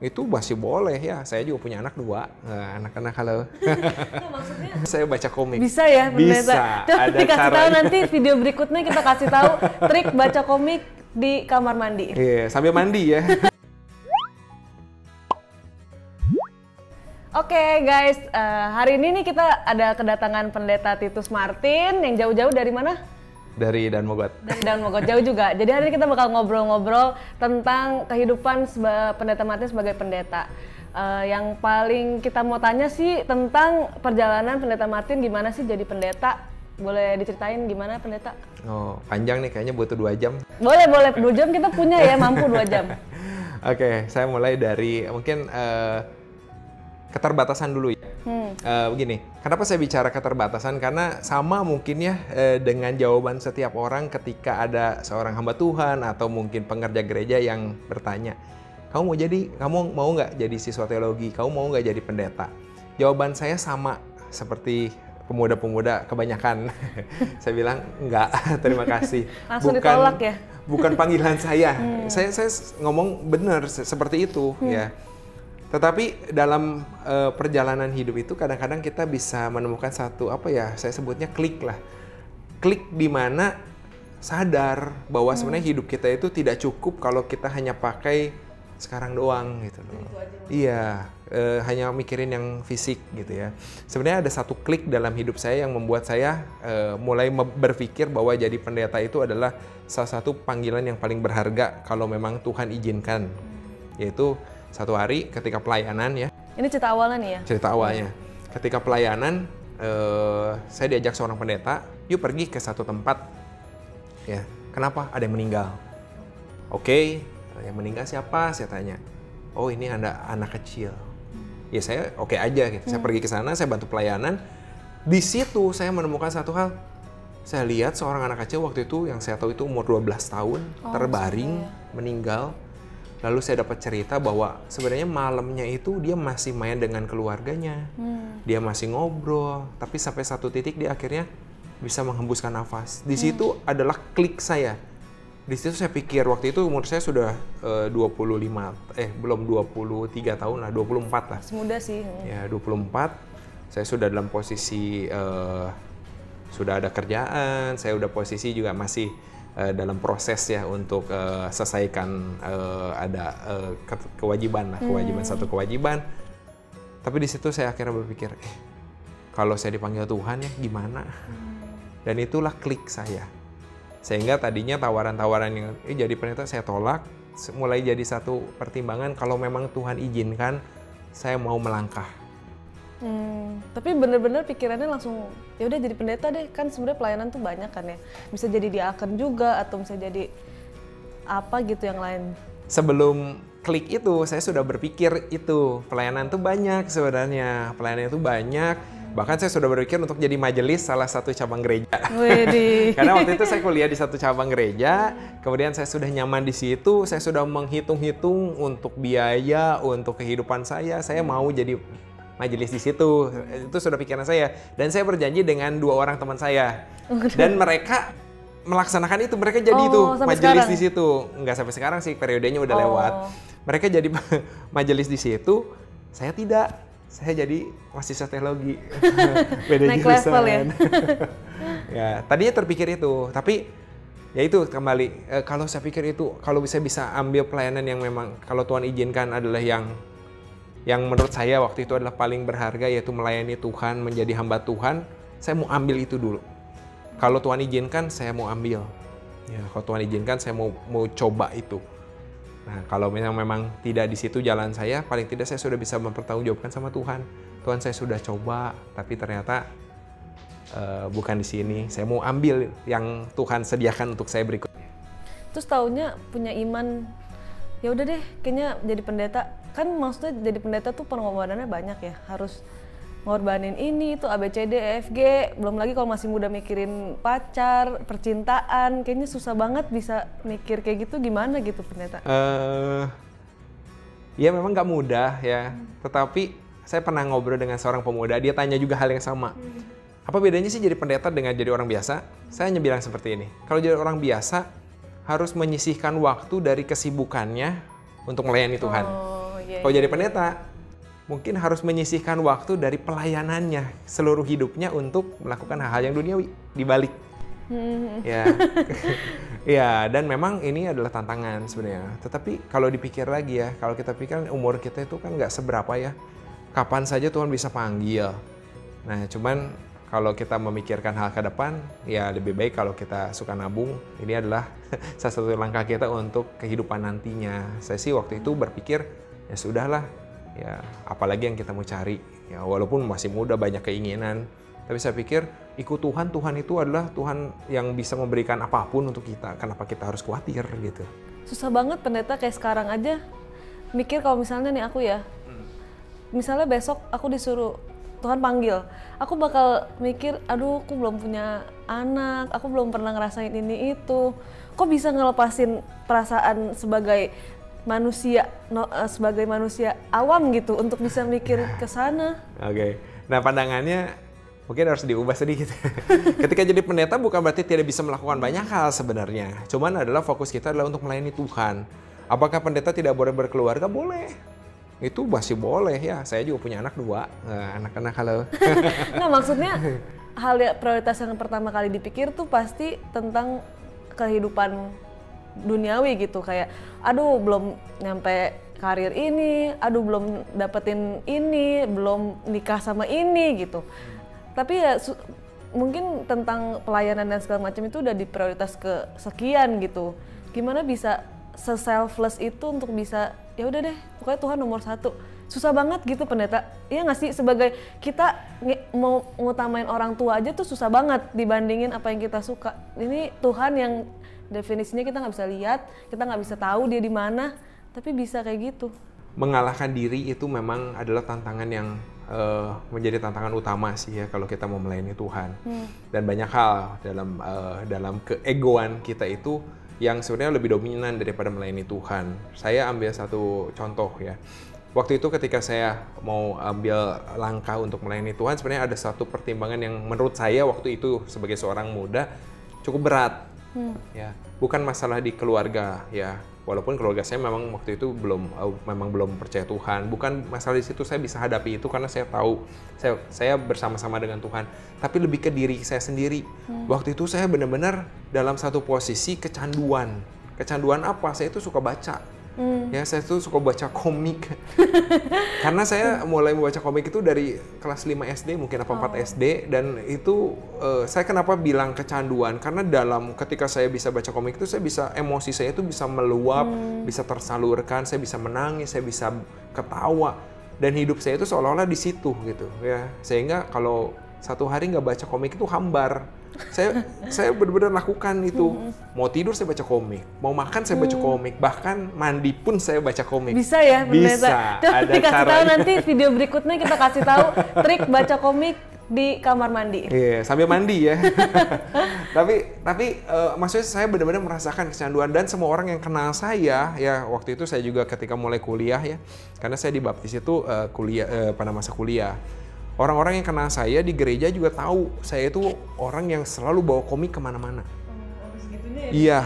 Itu masih boleh ya, saya juga punya anak 2, anak-anak halo. Maksudnya Saya baca komik. bisa ya pendeta? Bisa, Coba ada dikasih tahu caranya. nanti video berikutnya kita kasih tahu trik baca komik di kamar mandi. Iya, sambil mandi ya. Oke guys, hari ini nih kita ada kedatangan pendeta Titus Martin yang jauh-jauh dari mana? Dari Dan Mogot. Dari Daun Mogot, jauh juga. Jadi hari ini kita bakal ngobrol-ngobrol tentang kehidupan pendeta Martin sebagai pendeta. Yang paling kita mau tanya sih tentang perjalanan pendeta Martin, gimana sih jadi pendeta? Boleh diceritain gimana pendeta? Oh, panjang nih kayaknya butuh 2 jam. Boleh, 2 jam kita punya ya, mampu 2 jam. Oke, saya mulai dari mungkin keterbatasan dulu ya. Begini, kenapa saya bicara keterbatasan? Karena sama mungkin ya dengan jawaban setiap orang ketika ada seorang hamba Tuhan atau mungkin pengerja gereja yang bertanya, kamu mau nggak jadi siswa teologi? Kamu mau nggak jadi pendeta? Jawaban saya sama seperti pemuda-pemuda kebanyakan. Saya bilang enggak, terima kasih. Langsung ditolak ya? Bukan panggilan saya. Saya ngomong benar seperti itu ya. Tetapi dalam perjalanan hidup itu kadang-kadang kita bisa menemukan satu saya sebutnya klik lah. Klik di mana sadar bahwa sebenarnya hidup kita itu tidak cukup kalau kita hanya pakai sekarang doang gitu loh. Iya, hanya mikirin yang fisik gitu ya. Sebenarnya ada satu klik dalam hidup saya yang membuat saya mulai berpikir bahwa jadi pendeta itu adalah salah satu panggilan yang paling berharga kalau memang Tuhan izinkan. Yaitu satu hari ketika pelayanan ya. Ini cerita awalnya nih ya? Cerita awalnya. Ketika pelayanan, saya diajak seorang pendeta, yuk pergi ke satu tempat. Ya, kenapa? Ada yang meninggal. Oke, yang meninggal siapa? Saya tanya. Oh, ini ada anak kecil. Ya saya oke aja gitu. Saya pergi ke sana, saya bantu pelayanan. Di situ saya menemukan satu hal. Saya lihat seorang anak kecil waktu itu yang saya tahu itu umur 12 tahun, terbaring, meninggal. Lalu saya dapat cerita bahwa sebenarnya malamnya itu dia masih main dengan keluarganya. Dia masih ngobrol, tapi sampai satu titik dia akhirnya bisa menghembuskan nafas. Di situ adalah klik saya. Di situ saya pikir, waktu itu umur saya sudah 23 tahun lah, 24 lah. Semuda sih. Ya, 24. Saya sudah dalam posisi, sudah ada kerjaan, saya udah posisi juga masih dalam proses ya untuk selesaikan ada kewajiban. Satu kewajiban. Tapi di situ saya akhirnya berpikir, kalau saya dipanggil Tuhan ya gimana? Dan itulah klik saya. Sehingga tadinya tawaran-tawaran yang jadi pendeta saya tolak, mulai jadi satu pertimbangan kalau memang Tuhan izinkan saya mau melangkah. Tapi bener-bener pikirannya langsung ya udah jadi pendeta deh, kan sebenarnya pelayanan tuh banyak kan ya, bisa jadi diaken juga atau bisa jadi apa gitu yang lain. Sebelum klik itu saya sudah berpikir itu pelayanan tuh banyak sebenarnya, pelayanan itu banyak. Bahkan saya sudah berpikir untuk jadi majelis salah satu cabang gereja. Karena waktu itu saya kuliah di satu cabang gereja, kemudian saya sudah nyaman di situ, saya sudah menghitung-hitung untuk biaya, untuk kehidupan saya mau jadi majelis di situ. Itu sudah pikiran saya. Dan saya berjanji dengan 2 orang teman saya. Dan mereka melaksanakan itu, mereka jadi itu majelis di situ. Enggak sampai sekarang sih, periodenya udah lewat. Mereka jadi majelis di situ, saya tidak. Saya jadi mahasiswa teologi. Beda naik level ya. Ya, tadinya terpikir itu, tapi ya itu kembali kalau saya pikir itu kalau bisa ambil pelayanan yang memang kalau Tuhan izinkan adalah yang menurut saya waktu itu adalah paling berharga, yaitu melayani Tuhan, menjadi hamba Tuhan, saya mau ambil itu dulu. Kalau Tuhan izinkan, saya mau ambil. Ya, kalau Tuhan izinkan, saya mau coba itu. Nah, kalau memang tidak di situ jalan saya, paling tidak saya sudah bisa mempertanggungjawabkan sama Tuhan. Tuhan, saya sudah coba, tapi ternyata bukan di sini. Saya mau ambil yang Tuhan sediakan untuk saya berikutnya. Terus taunya punya iman, ya udah deh, kayaknya jadi pendeta. Kan maksudnya jadi pendeta tuh pengorbanannya banyak ya, harus ngorbanin ini, itu ABCD, EFG, belum lagi kalau masih muda mikirin pacar, percintaan, kayaknya susah banget bisa mikir kayak gitu, gimana gitu pendeta? Ya memang nggak mudah ya, tetapi saya pernah ngobrol dengan seorang pemuda, dia tanya juga hal yang sama. Apa bedanya sih jadi pendeta dengan jadi orang biasa? Saya hanya bilang seperti ini, kalau jadi orang biasa harus menyisihkan waktu dari kesibukannya untuk melayani Tuhan. Kalau jadi pendeta, mungkin harus menyisihkan waktu dari pelayanannya seluruh hidupnya untuk melakukan hal-hal yang duniawi di balik. Ya, ya, dan memang ini adalah tantangan sebenarnya. Tetapi kalau dipikir lagi ya, kalau kita pikir umur kita itu kan nggak seberapa ya. Kapan saja Tuhan bisa panggil. Nah, cuman kalau kita memikirkan hal ke depan, ya lebih baik kalau kita suka nabung. Ini adalah salah satu langkah kita untuk kehidupan nantinya. Saya sih waktu itu berpikir, ya sudahlah, ya apalagi yang kita mau cari. Ya walaupun masih muda, banyak keinginan. Tapi saya pikir ikut Tuhan, Tuhan itu adalah Tuhan yang bisa memberikan apapun untuk kita. Kenapa kita harus khawatir gitu? Susah banget pendeta kayak sekarang aja mikir kalau misalnya nih aku ya, misalnya besok aku disuruh Tuhan panggil, aku bakal mikir, aduh aku belum punya anak, aku belum pernah ngerasain ini itu. Kok bisa ngelepasin perasaan sebagai manusia, sebagai manusia awam gitu untuk bisa mikir ke sana? Oke. Nah, pandangannya mungkin harus diubah sedikit. Ketika jadi pendeta bukan berarti tidak bisa melakukan banyak hal sebenarnya. Cuman adalah fokus kita adalah untuk melayani Tuhan. Apakah pendeta tidak boleh berkeluarga? Boleh. Itu masih boleh ya. Saya juga punya anak 2. Anak-anak halo. Nah, maksudnya prioritas yang pertama kali dipikir tuh pasti tentang kehidupan duniawi gitu. Kayak, aduh belum nyampe karir ini, aduh belum dapetin ini, belum nikah sama ini gitu. Tapi ya mungkin tentang pelayanan dan segala macam itu udah diprioritas ke sekian gitu. Gimana bisa se-selfless itu untuk bisa, ya udah deh, pokoknya Tuhan nomor 1. Susah banget gitu pendeta. Iya nggak sih, sebagai kita mau ngutamain orang tua aja tuh susah banget dibandingin apa yang kita suka. Ini Tuhan yang definisinya kita nggak bisa lihat, kita nggak bisa tahu dia di mana, tapi bisa kayak gitu. Mengalahkan diri itu memang adalah tantangan yang menjadi tantangan utama sih ya kalau kita mau melayani Tuhan. Dan banyak hal dalam keegoan kita itu yang sebenarnya lebih dominan daripada melayani Tuhan. Saya ambil satu contoh ya. Waktu itu ketika saya mau ambil langkah untuk melayani Tuhan, sebenarnya ada satu pertimbangan yang menurut saya waktu itu sebagai seorang muda cukup berat. Ya, bukan masalah di keluarga ya. Walaupun keluarga saya memang waktu itu memang belum percaya Tuhan. Bukan masalah di situ, saya bisa hadapi itu karena saya tahu saya bersama-sama dengan Tuhan. Tapi lebih ke diri saya sendiri. Waktu itu saya benar-benar dalam satu posisi kecanduan. Kecanduan apa? Saya itu suka baca. Ya, saya tuh suka baca komik. Karena saya mulai membaca komik itu dari kelas 5 SD, mungkin apa 4 SD. Dan itu saya kenapa bilang kecanduan? Karena ketika saya bisa baca komik itu, saya bisa, emosi saya itu bisa meluap, bisa tersalurkan, saya bisa menangis, saya bisa ketawa. Dan hidup saya itu seolah-olah di situ gitu ya. Sehingga kalau satu hari nggak baca komik itu hambar. Saya benar-benar lakukan itu. Mau tidur saya baca komik, mau makan saya baca komik, bahkan mandi pun saya baca komik. Bisa ya pendeta? Bisa. Coba Ada dikasih cara. tahu nanti video berikutnya kita kasih tahu trik baca komik di kamar mandi. Iya, sambil mandi ya. tapi maksudnya saya benar-benar merasakan kecanduan, dan semua orang yang kenal saya ya, waktu itu saya juga ketika mulai kuliah ya, karena saya dibaptis itu pada masa kuliah. Orang-orang yang kenal saya di gereja juga tahu saya itu orang yang selalu bawa komik kemana-mana. Iya,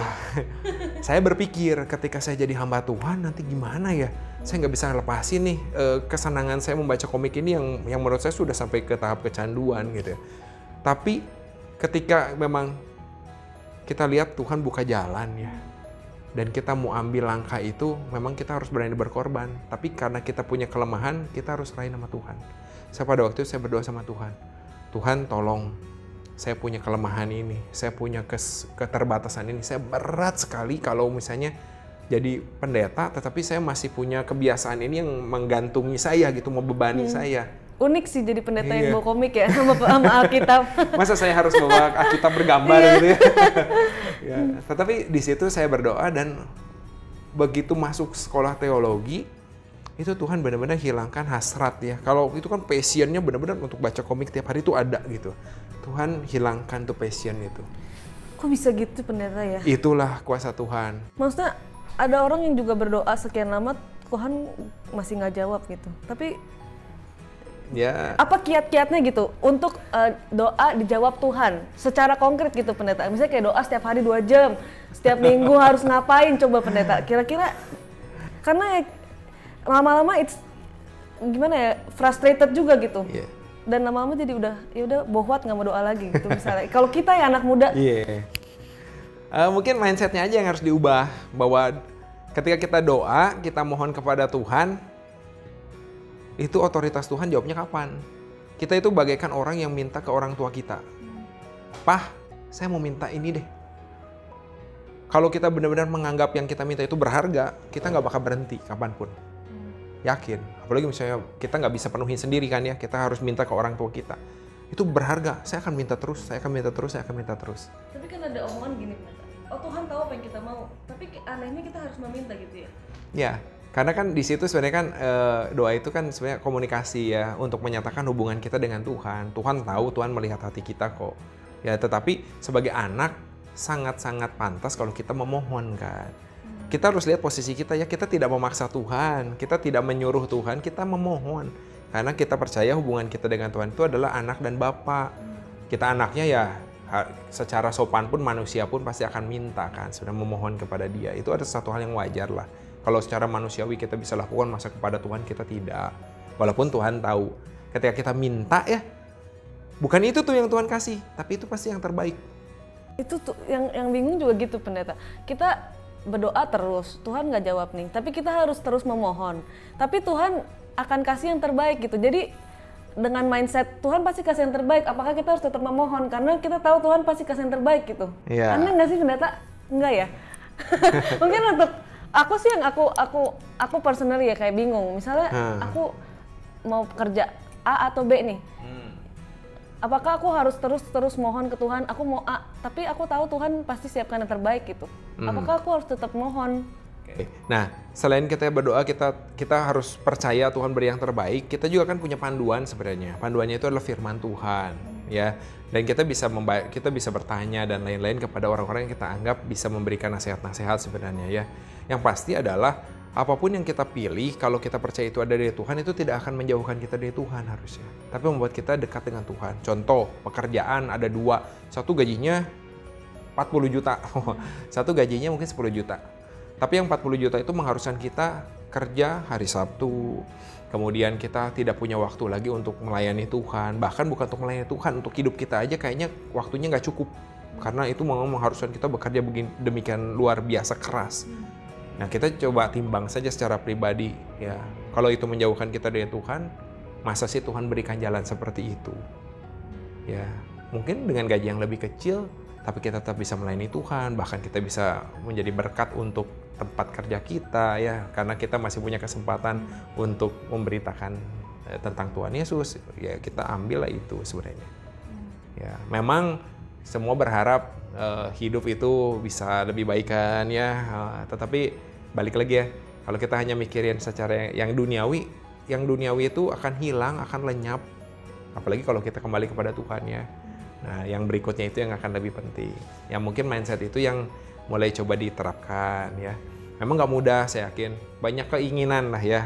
saya berpikir ketika saya jadi hamba Tuhan nanti gimana ya? Saya nggak bisa lepasin nih kesenangan saya membaca komik ini yang menurut saya sudah sampai ke tahap kecanduan gitu. Tapi ketika memang kita lihat Tuhan buka jalan ya, dan kita mau ambil langkah itu, memang kita harus berani berkorban. Tapi karena kita punya kelemahan, kita harus serahin sama Tuhan. Saya pada waktu itu saya berdoa sama Tuhan. Tuhan tolong, saya punya kelemahan ini, saya punya keterbatasan ini. Saya berat sekali kalau misalnya jadi pendeta, tetapi saya masih punya kebiasaan ini yang menggantungi saya gitu, membebani saya. Unik sih jadi pendeta yang bawa komik ya, sama Alkitab. Masa saya harus bawa Alkitab bergambar gitu ya. Ya. Tetapi di situ saya berdoa, dan begitu masuk sekolah teologi, itu Tuhan benar-benar hilangkan hasrat ya. Kalau itu kan passionnya benar-benar untuk baca komik tiap hari itu ada gitu. Tuhan hilangkan tuh passion itu. Kok bisa gitu pendeta ya? Itulah kuasa Tuhan. Maksudnya ada orang yang juga berdoa sekian lama, Tuhan masih nggak jawab gitu. Tapi ya, apa kiat-kiatnya gitu untuk doa dijawab Tuhan secara konkret gitu pendeta? Misalnya kayak doa setiap hari 2 jam, setiap minggu harus ngapain coba pendeta? Kira-kira karena lama-lama gimana ya, frustrated juga gitu. Iya. Dan lama-lama jadi ya udah bohwat, nggak mau doa lagi gitu misalnya. Kalau kita ya anak muda. Iya. Mungkin mindsetnya aja yang harus diubah, bahwa ketika kita doa, kita mohon kepada Tuhan, itu otoritas Tuhan jawabnya kapan? Kita itu bagaikan orang yang minta ke orang tua kita. Pah, saya mau minta ini deh. Kalau kita benar-benar menganggap yang kita minta itu berharga, kita nggak bakal berhenti kapanpun. Yakin. Apalagi misalnya kita nggak bisa penuhin sendiri kan ya, kita harus minta ke orang tua kita. Itu berharga, saya akan minta terus, saya akan minta terus, saya akan minta terus. Tapi kan ada omongan gini, oh Tuhan tahu apa yang kita mau, tapi anehnya kita harus meminta gitu ya? Ya, karena kan di situ sebenarnya kan doa itu kan sebenarnya komunikasi ya, untuk menyatakan hubungan kita dengan Tuhan. Tuhan tahu, Tuhan melihat hati kita kok. Ya, tetapi sebagai anak sangat-sangat pantas kalau kita memohon kan. Kita harus lihat posisi kita ya, kita tidak memaksa Tuhan, kita tidak menyuruh Tuhan, kita memohon. Karena kita percaya hubungan kita dengan Tuhan itu adalah anak dan bapak. Kita anaknya ya secara sopan pun manusia pun pasti akan minta kan, sudah memohon kepada Dia. Itu ada satu hal yang wajar lah. Kalau secara manusiawi kita bisa lakukan, masa kepada Tuhan kita tidak. Walaupun Tuhan tahu. Ketika kita minta ya, bukan itu tuh yang Tuhan kasih, tapi itu pasti yang terbaik. Itu tuh yang bingung juga gitu pendeta. Kita berdoa terus, Tuhan nggak jawab nih, tapi kita harus terus memohon. Tapi Tuhan akan kasih yang terbaik gitu. Jadi dengan mindset Tuhan pasti kasih yang terbaik, apakah kita harus tetap memohon? Karena kita tahu Tuhan pasti kasih yang terbaik gitu. Yeah. Aneh nggak sih pendeta? Enggak ya? Mungkin untuk aku sih yang aku personally ya kayak bingung. Misalnya aku mau kerja A atau B nih. Apakah aku harus terus mohon ke Tuhan, aku mau A, tapi aku tahu Tuhan pasti siapkan yang terbaik gitu. Apakah aku harus tetap mohon? Nah, selain kita berdoa, kita harus percaya Tuhan beri yang terbaik. Kita juga kan punya panduan sebenarnya. Panduannya itu adalah firman Tuhan, ya. Dan kita bisa bertanya dan lain-lain kepada orang-orang yang kita anggap bisa memberikan nasihat-nasihat sebenarnya ya. Yang pasti adalah apapun yang kita pilih, kalau kita percaya itu ada dari Tuhan, itu tidak akan menjauhkan kita dari Tuhan harusnya. Tapi membuat kita dekat dengan Tuhan. Contoh, pekerjaan ada 2. Satu gajinya 40 juta. Satu gajinya mungkin 10 juta. Tapi yang 40 juta itu mengharuskan kita kerja hari Sabtu. Kemudian kita tidak punya waktu lagi untuk melayani Tuhan. Bahkan bukan untuk melayani Tuhan, untuk hidup kita aja kayaknya waktunya nggak cukup. Karena itu mengharuskan kita bekerja demikian luar biasa keras. Nah, kita coba timbang saja secara pribadi ya. Kalau itu menjauhkan kita dari Tuhan, masa sih Tuhan berikan jalan seperti itu? Ya, mungkin dengan gaji yang lebih kecil, tapi kita tetap bisa melayani Tuhan, bahkan kita bisa menjadi berkat untuk tempat kerja kita ya, karena kita masih punya kesempatan untuk memberitakan tentang Tuhan Yesus. Ya, kita ambil lah itu sebenarnya. Ya, memang semua berharap hidup itu bisa lebih baik kan ya, tetapi balik lagi ya, kalau kita hanya mikirin secara yang duniawi itu akan hilang, akan lenyap. Apalagi kalau kita kembali kepada Tuhan ya. Nah, yang berikutnya itu yang akan lebih penting. Yang mungkin mindset itu yang mulai coba diterapkan ya. Memang nggak mudah, saya yakin. Banyak keinginan lah ya.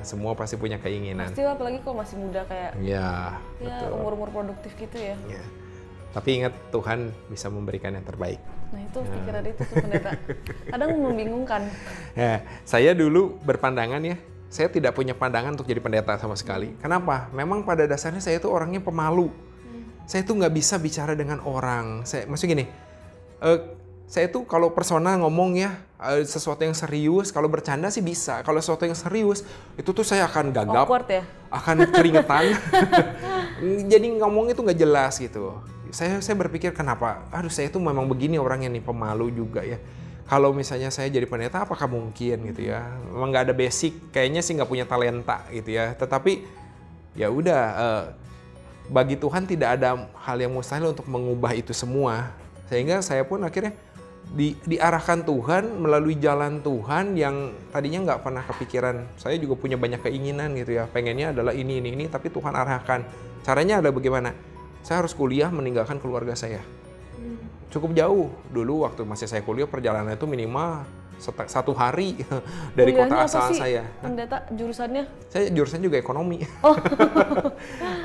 Semua pasti punya keinginan. Pasti apalagi kalau masih muda kayak ya umur-umur produktif gitu ya. Ya. Tapi ingat, Tuhan bisa memberikan yang terbaik. Nah, itu pikiran itu tuh pendeta. Kadang membingungkan. Ya, saya dulu berpandangan ya, saya tidak punya pandangan untuk jadi pendeta sama sekali. Kenapa? Memang pada dasarnya saya itu orangnya pemalu. Saya tuh nggak bisa bicara dengan orang. Maksudnya gini, saya tuh kalau personal ngomong ya, sesuatu yang serius, kalau bercanda sih bisa. Kalau sesuatu yang serius, itu tuh saya akan gagap, awkward ya? Akan keringetan. Jadi ngomong itu nggak jelas gitu. Saya berpikir kenapa? Aduh, saya tuh memang begini orangnya nih, pemalu juga ya. Kalau misalnya saya jadi pendeta, apakah mungkin gitu ya? Memang nggak ada basic, kayaknya sih nggak punya talenta gitu ya. Tetapi ya udah. Bagi Tuhan tidak ada hal yang mustahil untuk mengubah itu semua. Sehingga saya pun akhirnya diarahkan Tuhan melalui jalan Tuhan yang tadinya nggak pernah kepikiran. Saya juga punya banyak keinginan gitu ya. Pengennya adalah ini, tapi Tuhan arahkan. Caranya adalah bagaimana? Saya harus kuliah meninggalkan keluarga saya. Cukup jauh. Dulu waktu masih saya kuliah, perjalanan itu minimal 1 hari dari kota asal saya. Pendeta jurusannya? Saya jurusan juga ekonomi. Oh.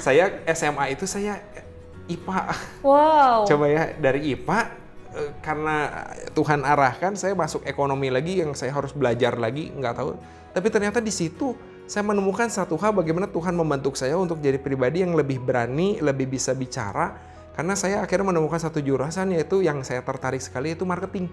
Saya SMA itu saya IPA. Wow. Coba ya, dari IPA karena Tuhan arahkan saya masuk ekonomi lagi yang saya harus belajar lagi, nggak tahu Tapi ternyata di situ saya menemukan satu hal bagaimana Tuhan membentuk saya untuk jadi pribadi yang lebih berani, lebih bisa bicara. Karena saya akhirnya menemukan satu jurusan yaitu yang saya tertarik sekali, yaitu marketing.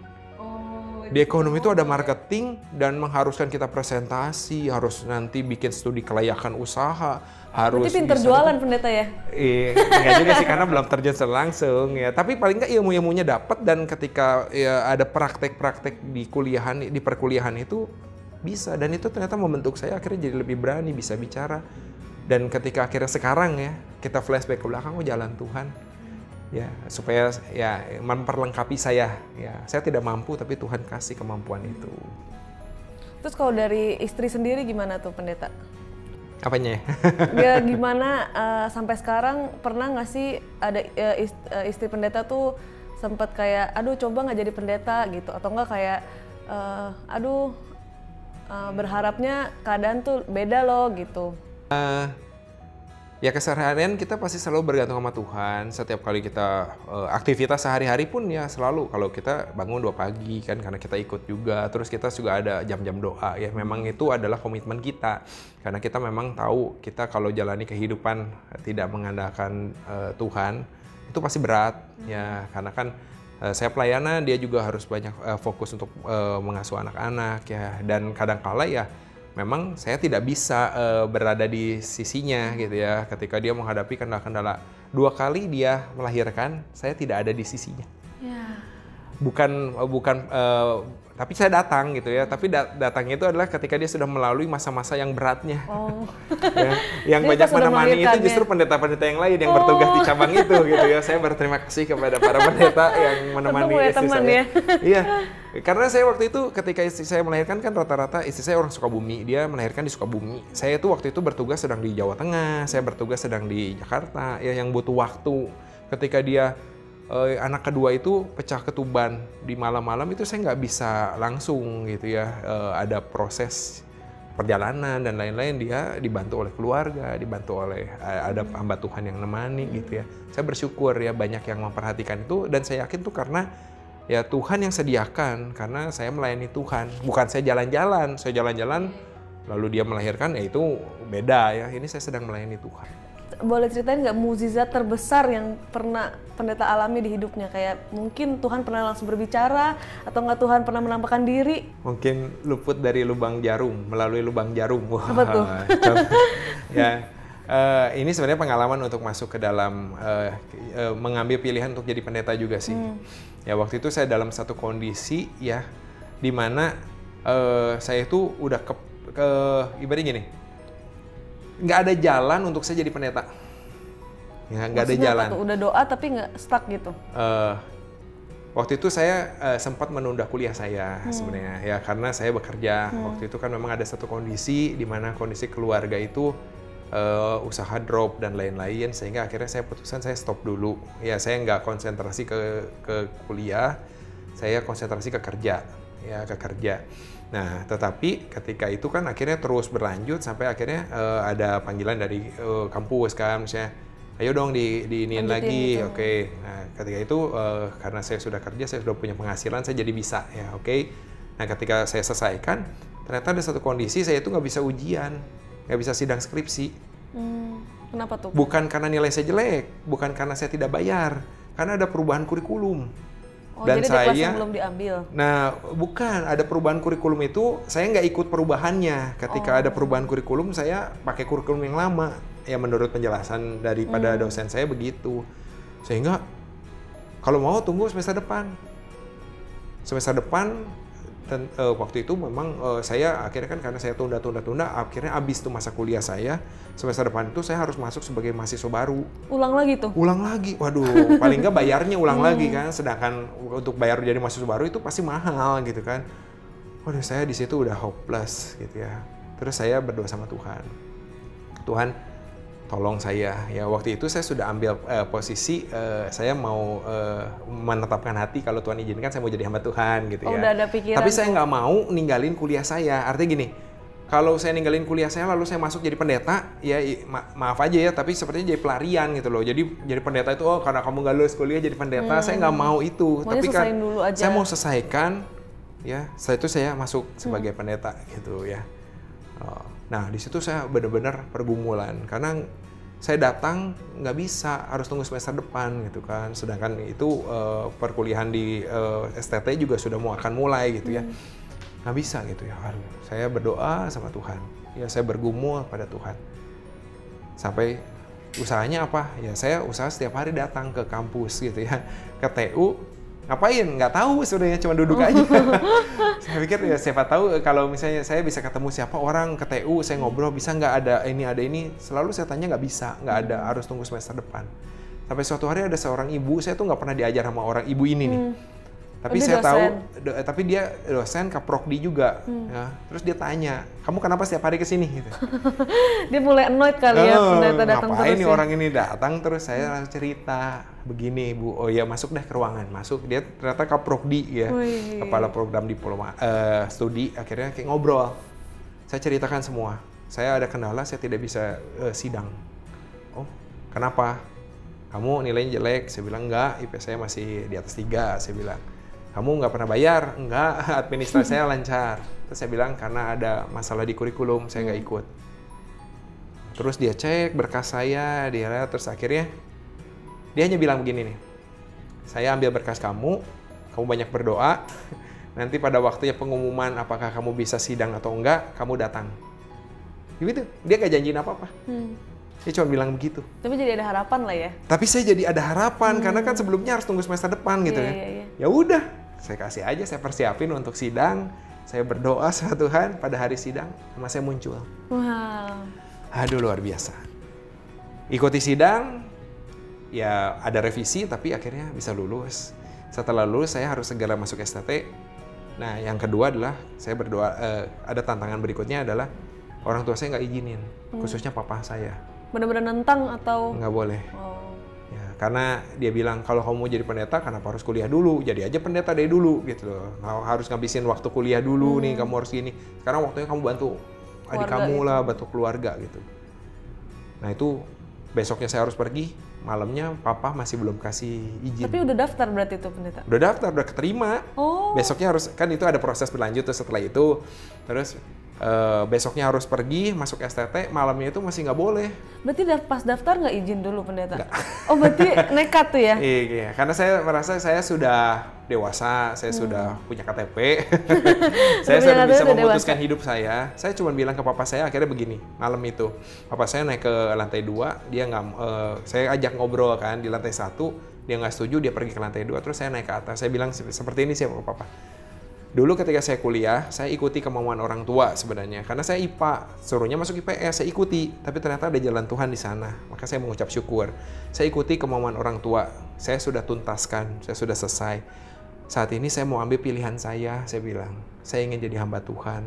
Di ekonomi itu ada marketing dan mengharuskan kita presentasi, harus nanti bikin studi kelayakan usaha, harus. Berarti pinter jualan pendeta ya? Enggak juga sih karena belum terjun langsung ya. Tapi paling nggak ilmu-ilmunya dapat, dan ketika ya ada praktek-praktek di kuliahan, di perkuliahan itu bisa, dan itu ternyata membentuk saya akhirnya jadi lebih berani bisa bicara. Dan ketika akhirnya sekarang ya kita flashback ke belakang, jalan Tuhan. Ya, supaya ya memperlengkapi saya. Ya, saya tidak mampu tapi Tuhan kasih kemampuan itu. Terus kalau dari istri sendiri gimana tuh pendeta? Apanya? Ya gimana sampai sekarang pernah nggak sih ada istri pendeta tuh sempat kayak aduh coba nggak jadi pendeta gitu, atau enggak kayak berharapnya keadaan tuh beda loh gitu? Ya keseharian kita pasti selalu bergantung sama Tuhan. Setiap kali kita aktivitas sehari-hari pun ya selalu, kalau kita bangun 2 pagi kan karena kita ikut juga. Terus kita juga ada jam-jam doa ya. Memang itu adalah komitmen kita. Karena kita memang tahu kita kalau jalani kehidupan tidak mengandalkan Tuhan itu pasti berat ya. Karena kan saya pelayanan, dia juga harus banyak fokus untuk mengasuh anak-anak ya. Dan kadang-kala ya memang saya tidak bisa berada di sisinya gitu ya. Ketika dia menghadapi kendala-kendala, 2 kali dia melahirkan, saya tidak ada di sisinya. Ya. Bukan tapi saya datang gitu ya. Tapi datangnya itu adalah ketika dia sudah melalui masa-masa yang beratnya. Oh. Ya, yang banyak menemani itu justru pendeta-pendeta yang lain yang bertugas di cabang itu gitu ya. Saya berterima kasih kepada para pendeta yang menemani istri saya. Ya? Iya. Karena saya waktu itu ketika istri saya melahirkan kan rata-rata istri saya orang Sukabumi, dia melahirkan di Sukabumi. Saya tuh waktu itu bertugas sedang di Jawa Tengah, saya bertugas sedang di Jakarta, ya yang butuh waktu. Ketika dia anak kedua itu pecah ketuban di malam-malam itu saya nggak bisa langsung gitu ya, ada proses perjalanan dan lain-lain, dia dibantu oleh keluarga, dibantu oleh ada hamba Tuhan yang nemani gitu ya. Saya bersyukur ya banyak yang memperhatikan itu, dan saya yakin tuh karena ya Tuhan yang sediakan, karena saya melayani Tuhan, bukan saya jalan-jalan lalu dia melahirkan, ya itu beda ya. Ini saya sedang melayani Tuhan. Boleh ceritain nggak mukjizat terbesar yang pernah pendeta alami di hidupnya? Kayak mungkin Tuhan pernah langsung berbicara, atau nggak Tuhan pernah menampakkan diri? Mungkin luput dari lubang jarum, melalui lubang jarum. Wah, apa tuh? Ya, ini sebenarnya pengalaman untuk masuk ke dalam mengambil pilihan untuk jadi pendeta juga sih. Ya waktu itu saya dalam satu kondisi ya, di mana saya itu udah ibaratnya gini, nggak ada jalan untuk saya jadi pendeta. Ya, nggak ada jalan. Apa tuh? Udah doa tapi nggak stuck gitu? Waktu itu saya sempat menunda kuliah saya sebenarnya ya, karena saya bekerja. Waktu itu kan memang ada satu kondisi di mana kondisi keluarga itu usaha drop dan lain-lain, sehingga akhirnya saya putuskan saya stop dulu. Ya saya nggak konsentrasi ke kuliah, saya konsentrasi ke kerja. Nah, tetapi ketika itu kan akhirnya terus berlanjut sampai akhirnya ada panggilan dari kampus kan, misalnya, ayo dong diiniin lagi, gitu. Oke. Nah, ketika itu karena saya sudah kerja, saya sudah punya penghasilan, saya jadi bisa ya, oke. Nah, ketika saya selesaikan, ternyata ada satu kondisi saya itu nggak bisa ujian, nggak bisa sidang skripsi. Kenapa tuh? Bukan karena nilai saya jelek, bukan karena saya tidak bayar, karena ada perubahan kurikulum. Dan jadi kelas yang belum diambil? Nah, bukan. Ada perubahan kurikulum itu, saya nggak ikut perubahannya. Ketika ada perubahan kurikulum, saya pakai kurikulum yang lama. Ya menurut penjelasan daripada dosen saya begitu. Sehingga, kalau mau tunggu semester depan. Semester depan, waktu itu memang saya akhirnya kan karena saya tunda, akhirnya habis tuh masa kuliah saya. Semester depan itu saya harus masuk sebagai mahasiswa baru. Ulang lagi tuh? Ulang lagi, waduh, paling nggak bayarnya ulang lagi kan. Sedangkan untuk bayar jadi mahasiswa baru itu pasti mahal gitu kan. Waduh, saya di situ udah hopeless gitu ya. Terus saya berdoa sama Tuhan. Tuhan, tolong saya. Ya waktu itu saya sudah ambil posisi saya mau menetapkan hati kalau Tuhan izinkan saya mau jadi hamba Tuhan gitu ya. Udah ada pikiran. Tapi saya nggak mau ninggalin kuliah saya. Artinya gini, kalau saya ninggalin kuliah saya lalu saya masuk jadi pendeta, ya maaf aja ya, tapi sepertinya jadi pelarian gitu loh. Jadi pendeta itu karena kamu nggak lulus kuliah jadi pendeta, saya nggak mau itu. Maunya tapi kan dulu aja. Saya mau selesaikan, ya. Setelah itu saya masuk sebagai pendeta gitu ya. Nah, di situ saya benar-benar pergumulan karena saya datang nggak bisa, harus tunggu semester depan gitu kan. Sedangkan itu perkuliahan di STT juga sudah mau akan mulai gitu ya. Nggak bisa gitu ya. Saya berdoa sama Tuhan. Ya saya bergumul pada Tuhan. Sampai usahanya apa? Ya saya usaha setiap hari datang ke kampus gitu ya. Ke TU. Ngapain? Nggak tahu sebenarnya, cuma duduk aja. Saya pikir ya siapa tahu kalau misalnya saya bisa ketemu siapa orang ke TU, saya ngobrol, bisa nggak ada ini. Selalu saya tanya nggak bisa, nggak ada, harus tunggu semester depan. Sampai suatu hari ada seorang ibu, saya tuh nggak pernah diajar sama orang ibu ini nih. Tapi saya tahu, tapi dia dosen Kaprokdi juga. Ya. Terus dia tanya, kamu kenapa setiap hari kesini? Gitu. Dia mulai annoyed kali ya, pendeta datang terus. Ngapain nih orang ini datang terus, saya langsung cerita, begini Bu, oh ya masuk deh ke ruangan, masuk. Dia ternyata Kaprokdi ya, kepala program diploma studi. Akhirnya kayak ngobrol. Saya ceritakan semua. Saya ada kendala, saya tidak bisa sidang. Oh, kenapa? Kamu nilainya jelek? Saya bilang enggak, IP saya masih di atas 3, saya bilang. Kamu nggak pernah bayar? Enggak, administrasi saya lancar. Terus saya bilang karena ada masalah di kurikulum, saya nggak ikut. Terus dia cek berkas saya, dia lihat, terus akhirnya dia hanya bilang begini nih, saya ambil berkas kamu banyak berdoa, nanti pada waktunya pengumuman apakah kamu bisa sidang atau enggak, kamu datang. Gitu, dia nggak janjiin apa-apa. Dia cuma bilang begitu. Tapi jadi ada harapan lah ya. Tapi saya jadi ada harapan karena kan sebelumnya harus tunggu semester depan gitu ya. Ya udah, saya kasih aja, saya persiapin untuk sidang. Saya berdoa sama Tuhan, pada hari sidang nama saya muncul. Wow. Aduh luar biasa. Ikuti sidang, ya ada revisi tapi akhirnya bisa lulus. Setelah lulus saya harus segera masuk STT. Nah yang kedua adalah saya berdoa, ada tantangan berikutnya adalah orang tua saya nggak izinin, khususnya papa saya. Benar-benar nentang atau? Nggak boleh. Oh. Ya, karena dia bilang kalau kamu mau jadi pendeta kenapa harus kuliah dulu? Jadi aja pendeta dari dulu gitu loh. Harus ngabisin waktu kuliah dulu nih, kamu harus gini. Sekarang waktunya kamu bantu adik kamu gitu. Lah, bantu keluarga gitu. Nah itu besoknya saya harus pergi, malamnya papa masih belum kasih izin. Tapi udah daftar berarti itu pendeta? Udah daftar, udah keterima. Oh. Besoknya harus, kan itu ada proses berlanjut tuh setelah itu. Terus besoknya harus pergi, masuk STT, malamnya itu masih nggak boleh. Berarti pas daftar nggak izin dulu pendeta? Nggak. Oh berarti nekat tuh ya? Iya, karena saya merasa saya sudah dewasa, saya sudah punya KTP, saya sudah bisa memutuskan hidup saya. Saya cuma bilang ke papa saya akhirnya begini, malam itu. Papa saya naik ke lantai 2, dia nggak, saya ajak ngobrol kan di lantai 1, dia nggak setuju, dia pergi ke lantai 2, terus saya naik ke atas. Saya bilang seperti ini sih ke papa. Dulu ketika saya kuliah, saya ikuti kemauan orang tua sebenarnya. Karena saya IPA, suruhnya masuk IPS, saya ikuti. Tapi ternyata ada jalan Tuhan di sana. Maka saya mengucap syukur. Saya ikuti kemauan orang tua. Saya sudah tuntaskan, saya sudah selesai. Saat ini saya mau ambil pilihan saya bilang. Saya ingin jadi hamba Tuhan.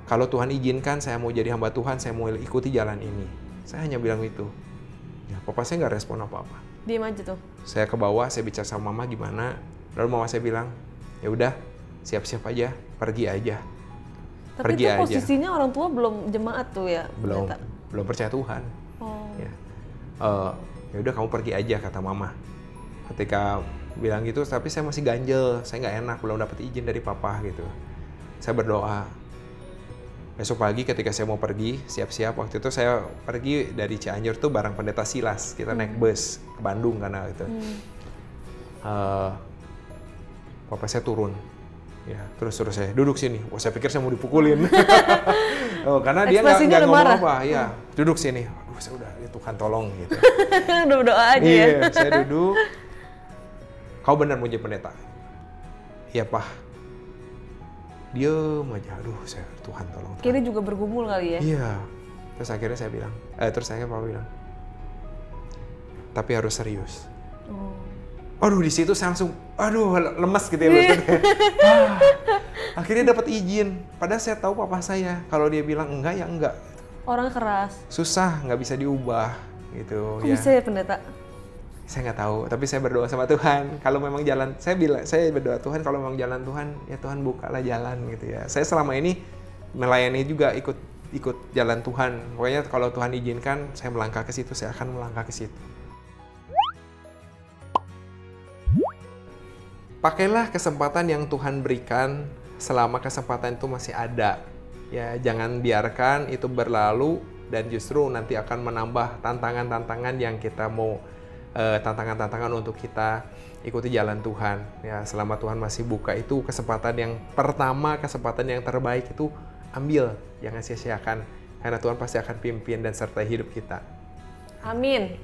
Kalau Tuhan izinkan, saya mau jadi hamba Tuhan, saya mau ikuti jalan ini. Saya hanya bilang itu. Ya, papa saya nggak respon apa-apa. Diam aja tuh. Saya ke bawah, saya bicara sama mama gimana. Lalu mama saya bilang, ya udah. Siap-siap aja, pergi aja. Tapi pergi itu posisinya aja. Orang tua belum jemaat tuh ya? Belum percaya Tuhan. Oh. Ya udah kamu pergi aja kata mama. Ketika bilang gitu, tapi saya masih ganjel, saya nggak enak, belum dapat izin dari papa gitu. Saya berdoa. Besok pagi ketika saya mau pergi, siap-siap. Waktu itu saya pergi dari Cianjur tuh bareng pendeta Silas, kita naik bus ke Bandung karena itu. Papa saya turun. Ya, terus saya duduk sini. Oh, saya pikir saya mau dipukulin. Oh, karena dia nggak ngomong apa. Ya, duduk sini. Aduh, saya udah, ya Tuhan tolong gitu. Udah berdoa aja ya. Iya, saya duduk. Kau benar mau jadi pendeta? Iya, Pak. Diam aja. Aduh, saya Tuhan tolong. Kini juga bergumul kali ya? Iya. Terus akhirnya saya bilang, Papa bilang, tapi harus serius. Oh. Aduh di situ saya langsung, lemes gitu ya. Akhirnya dapat izin. Padahal saya tahu papa saya, kalau dia bilang enggak ya enggak. Orangnya keras. Susah, nggak bisa diubah gitu. Kok ya. Bisa ya pendeta? Saya nggak tahu, tapi saya berdoa sama Tuhan. Kalau memang jalan, saya berdoa Tuhan, kalau memang jalan Tuhan, ya Tuhan bukalah jalan gitu ya. Saya selama ini melayani juga ikut jalan Tuhan. Pokoknya kalau Tuhan izinkan, saya melangkah ke situ, saya akan melangkah ke situ. Pakailah kesempatan yang Tuhan berikan selama kesempatan itu masih ada. Ya, jangan biarkan itu berlalu dan justru nanti akan menambah tantangan-tantangan yang kita mau tantangan-tantangan untuk kita ikuti jalan Tuhan. Ya, selama Tuhan masih buka itu kesempatan yang pertama, kesempatan yang terbaik itu ambil, jangan sia-siakan karena Tuhan pasti akan pimpin dan sertai hidup kita. Amin.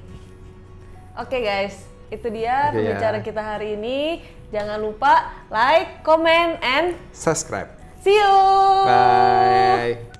Oke guys, itu dia pembicaraan kita hari ini. Jangan lupa like, comment, and Subscribe. see you. Bye.